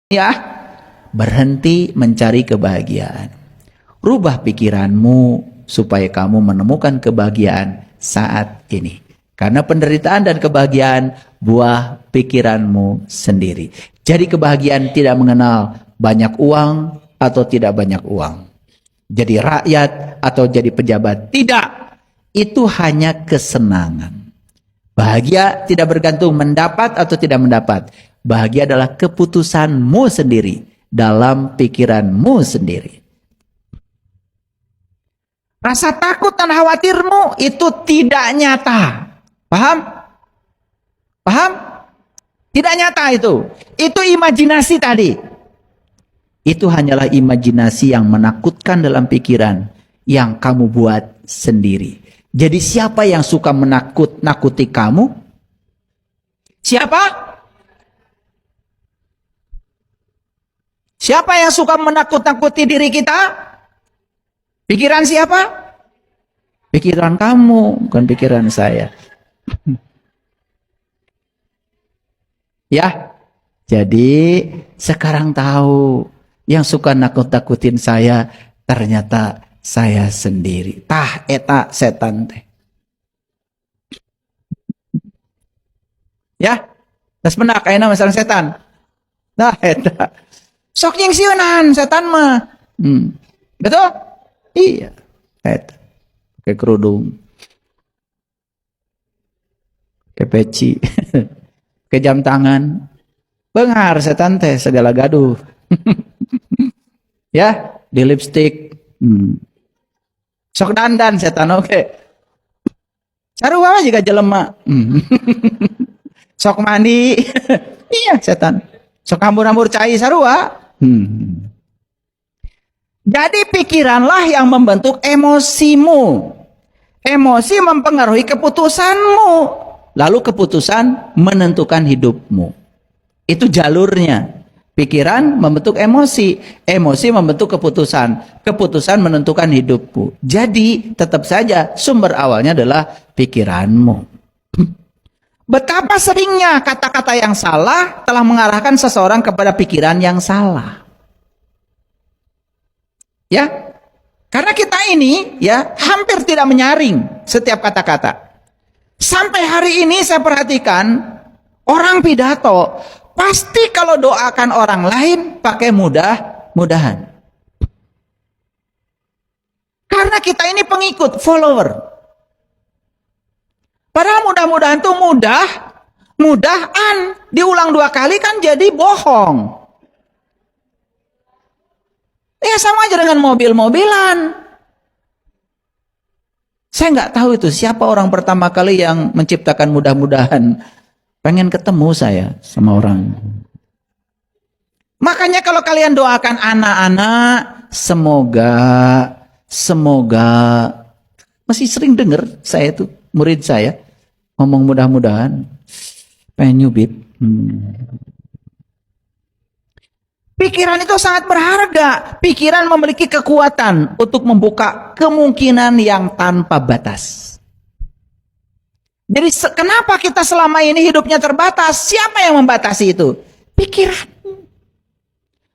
Ya, berhenti mencari kebahagiaan. Rubah pikiranmu supaya kamu menemukan kebahagiaan saat ini. Karena penderitaan dan kebahagiaan buah pikiranmu sendiri. Jadi kebahagiaan tidak mengenal banyak uang atau tidak banyak uang. Jadi rakyat atau jadi pejabat. Tidak. Itu hanya kesenangan. Bahagia tidak bergantung mendapat atau tidak mendapat. Bahagia adalah keputusanmu sendiri dalam pikiranmu sendiri. Rasa takut dan khawatirmu itu tidak nyata. Paham? Paham? Tidak nyata itu. Itu imajinasi tadi. Itu hanyalah imajinasi yang menakutkan dalam pikiran yang kamu buat sendiri. Jadi siapa yang suka menakut-nakuti kamu? Siapa? Siapa yang suka menakut-nakuti diri kita? Pikiran siapa? Pikiran kamu, bukan pikiran saya. Ya, jadi sekarang tahu yang suka nakut-nakutin saya ternyata saya sendiri. Tah eta setan teh. Ya, terus benak ayeuna masalah setan. Nah, eta. Sok nyingsieunan setan mah. Betul? Iya. Eta. Pakai kerudung. Pakai peci. Pakai jam tangan. Bengar setan teh segala gaduh. Ya, di lipstick. Sok dandan setan oke. Sarua juga jelema. Sok mandi. Iya setan. Sok hambur-hambur cai sarua. Jadi pikiranlah yang membentuk emosimu. Emosi mempengaruhi keputusanmu. Lalu keputusan menentukan hidupmu. Itu jalurnya. Pikiran membentuk emosi. Emosi membentuk keputusan. Keputusan menentukan hidupmu. Jadi tetap saja sumber awalnya adalah pikiranmu. Betapa seringnya kata-kata yang salah telah mengarahkan seseorang kepada pikiran yang salah. Ya, karena kita ini ya hampir tidak menyaring setiap kata-kata. Sampai hari ini saya perhatikan orang pidato pasti kalau doakan orang lain pakai mudah-mudahan. Karena kita ini pengikut, follower. Padahal mudah-mudahan itu mudahan. Diulang 2 kali kan jadi bohong. Ya sama aja dengan mobil-mobilan. Saya nggak tahu itu siapa orang pertama kali yang menciptakan mudah-mudahan. Pengen ketemu saya sama orang. Makanya kalau kalian doakan anak-anak, semoga masih sering dengar saya itu murid saya ngomong mudah-mudahan, pengen nyubit. Pikiran itu sangat berharga. Pikiran memiliki kekuatan untuk membuka kemungkinan yang tanpa batas. Jadi kenapa kita selama ini hidupnya terbatas? Siapa yang membatasi itu? Pikiran.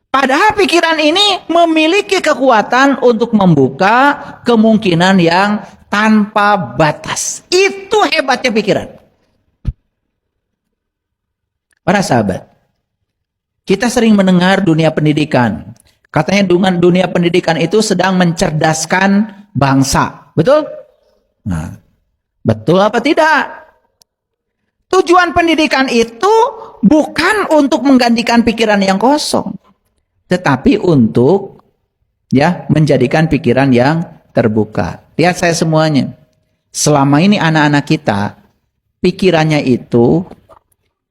Padahal pikiran ini memiliki kekuatan untuk membuka kemungkinan yang tanpa batas. Itu hebatnya pikiran. Para sahabat, kita sering mendengar dunia pendidikan. Katanya dunia pendidikan itu sedang mencerdaskan bangsa. Betul? Nah, betul apa tidak? Tujuan pendidikan itu bukan untuk menggantikan pikiran yang kosong, tetapi untuk menjadikan pikiran yang terbuka. Lihat saya semuanya. Selama ini anak-anak kita pikirannya itu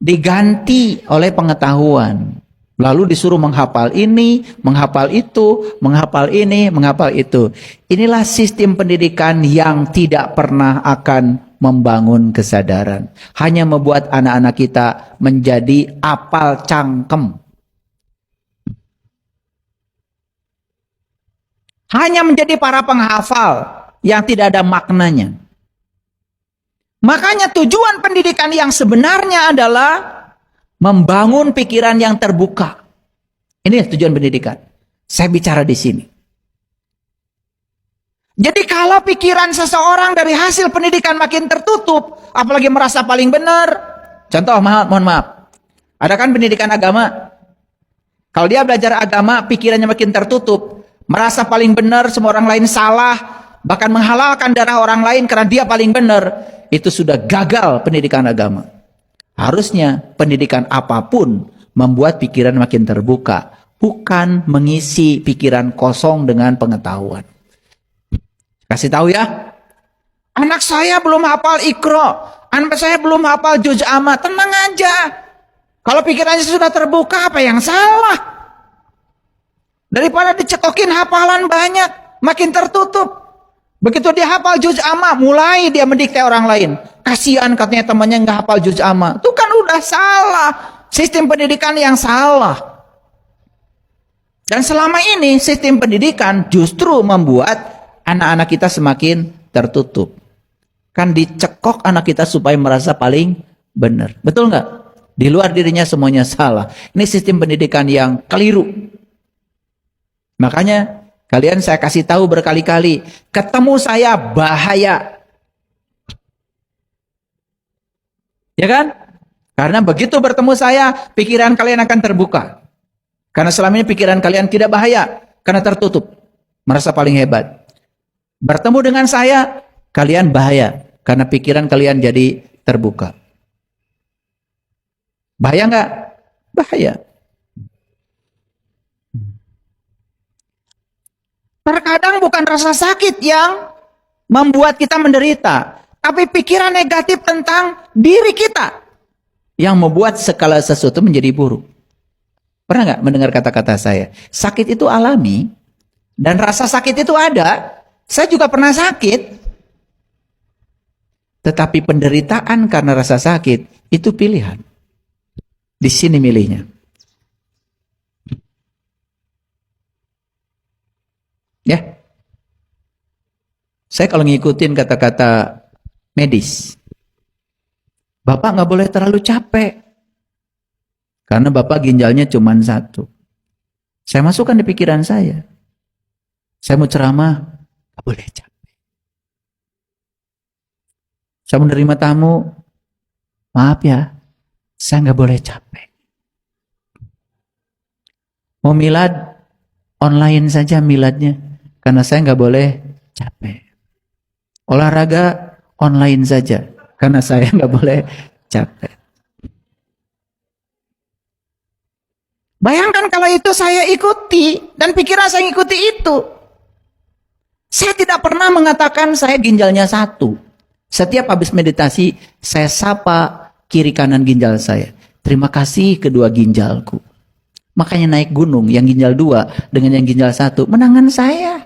diganti oleh pengetahuan. Lalu disuruh menghafal ini, menghafal itu, menghafal ini, menghafal itu. Inilah sistem pendidikan yang tidak pernah akan membangun kesadaran. Hanya membuat anak-anak kita menjadi apal cangkem. Hanya menjadi para penghafal yang tidak ada maknanya. Makanya tujuan pendidikan yang sebenarnya adalah membangun pikiran yang terbuka. Ini tujuan pendidikan. Saya bicara di sini. Jadi kalau pikiran seseorang dari hasil pendidikan makin tertutup, apalagi merasa paling benar. Contoh, mohon maaf. Ada kan pendidikan agama. Kalau dia belajar agama, pikirannya makin tertutup. Merasa paling benar, semua orang lain salah. Bahkan menghalalkan darah orang lain karena dia paling benar. Itu sudah gagal pendidikan agama. Harusnya pendidikan apapun membuat pikiran makin terbuka. Bukan mengisi pikiran kosong dengan pengetahuan. Kasih tahu ya. Anak saya belum hafal Iqra. Anak saya belum hafal Juz Amma. Tenang aja. Kalau pikirannya sudah terbuka, apa yang salah? Daripada dicekokin hafalan banyak, makin tertutup. Begitu dia hafal Juz Amma, mulai dia mendikte orang lain. Kasihan katanya temannya nggak hafal Juz Amma. Itu kan udah salah. Sistem pendidikan yang salah. Dan selama ini sistem pendidikan justru membuat anak-anak kita semakin tertutup. Kan dicekok anak kita supaya merasa paling benar. Betul nggak? Di luar dirinya semuanya salah. Ini sistem pendidikan yang keliru. Makanya kalian saya kasih tahu berkali-kali. Ketemu saya bahaya. Ya kan? Karena begitu bertemu saya, pikiran kalian akan terbuka. Karena selama ini pikiran kalian tidak bahaya. Karena tertutup. Merasa paling hebat. Bertemu dengan saya, kalian bahaya. Karena pikiran kalian jadi terbuka. Bahaya nggak? Bahaya. Terkadang bukan rasa sakit yang membuat kita menderita. Tapi pikiran negatif tentang diri kita. Yang membuat segala sesuatu menjadi buruk. Pernah nggak mendengar kata-kata saya? Sakit itu alami. Dan rasa sakit itu ada. Saya juga pernah sakit. Tetapi penderitaan karena rasa sakit itu pilihan. Di sini milihnya. Ya. Saya kalau ngikutin kata-kata medis. Bapak nggak boleh terlalu capek. Karena bapak ginjalnya cuma satu. Saya masukkan di pikiran saya. Saya mau ceramah. Gak boleh capek. Saya menerima tamu, maaf ya, saya gak boleh capek. Mau milad, online saja miladnya, karena saya gak boleh capek. Olahraga, online saja, karena saya gak boleh capek. Bayangkan kalau itu saya ikuti, dan pikiran saya ikuti itu. Saya tidak pernah mengatakan saya ginjalnya satu. Setiap habis meditasi, saya sapa kiri kanan ginjal saya. Terima kasih kedua ginjalku. Makanya naik gunung, yang ginjal 2 dengan yang ginjal 1, menangan saya.